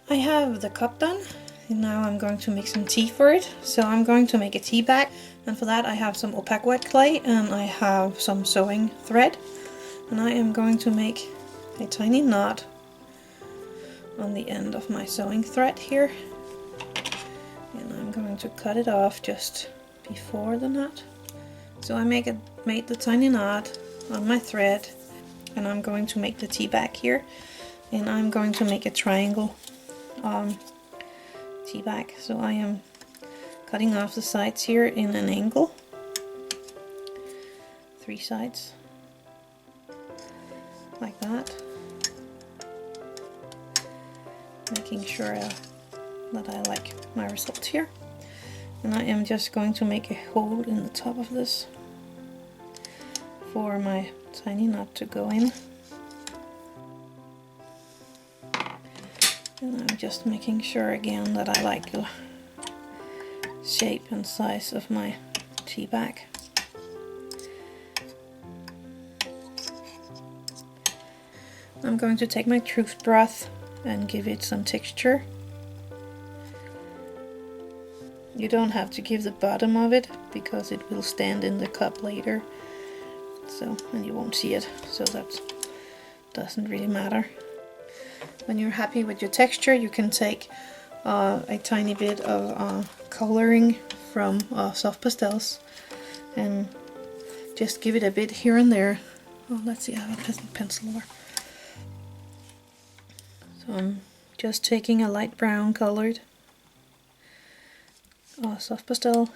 I have the cup done, and now I'm going to make some tea for it. So I'm going to make a tea bag, and for that I have some opaque wet clay and I have some sewing thread, and I am going to make a tiny knot on the end of my sewing thread here, and I'm going to cut it off just before the knot. So I made the tiny knot on my thread, and I'm going to make the tea bag here, and I'm going to make a triangle tea bag. So I am cutting off the sides here in an angle, 3 sides like that, making sure that I like my result here. And I am just going to make a hole in the top of this for my tiny knot to go in. And I'm just making sure again that I like the shape and size of my tea bag. I'm going to take my toothbrush and give it some texture. You don't have to give the bottom of it because it will stand in the cup later, so, and you won't see it, so that doesn't really matter. When you're happy with your texture, you can take a tiny bit of coloring from soft pastels and just give it a bit here and there. Oh, let's see, I have a pencil over. So I'm just taking a light brown colored soft pastel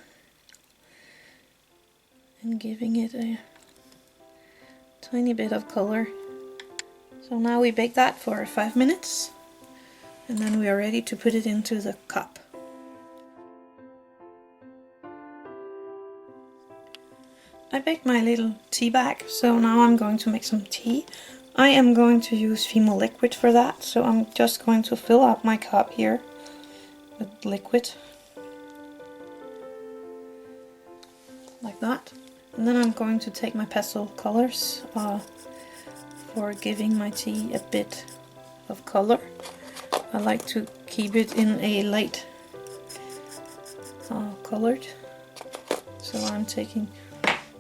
and giving it a tiny bit of color. So now we bake that for 5 minutes, and then we are ready to put it into the cup. I baked my little tea bag, so now I'm going to make some tea. I am going to use female liquid for that, so I'm just going to fill up my cup here with liquid like that, and then I'm going to take my pastel colors for giving my tea a bit of color. I like to keep it in a light colored, so I'm taking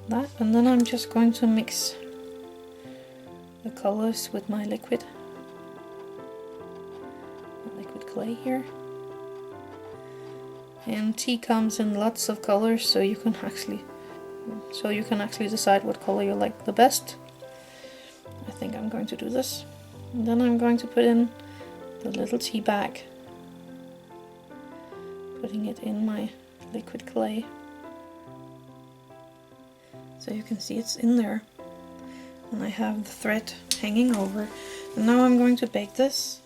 that, and then I'm just going to mix the colors with my liquid clay here. And tea comes in lots of colors, so you can actually decide what color you like the best. I think I'm going to do this, and then I'm going to put in the little tea bag, putting it in my liquid clay, so you can see it's in there, and I have the thread hanging over. And now I'm going to bake this.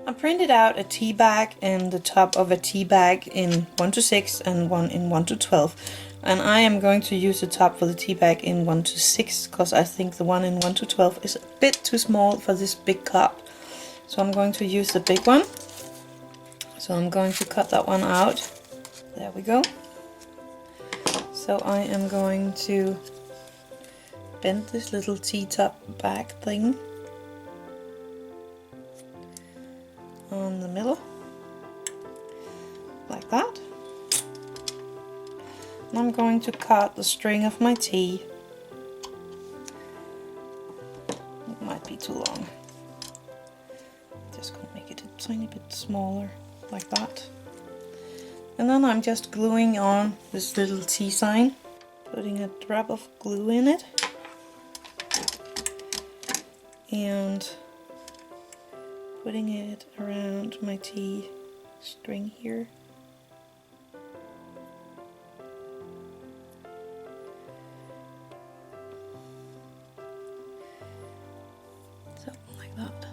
I printed out a tea bag and the top of a tea bag in 1:6 and one in 1:12, and I am going to use the top for the tea bag in 1:6 because I think the one in 1:12 is a bit too small for this big cup, so I'm going to use the big one. So I'm going to cut that one out. There we go. So I am going to bend this little tea top bag thing on the middle like that, and I'm going to cut the string of my tea. It might be too long. Just gonna make it a tiny bit smaller like that, and then I'm just gluing on this little tea sign, putting a drop of glue in it and putting it around my tea string here. So, like that.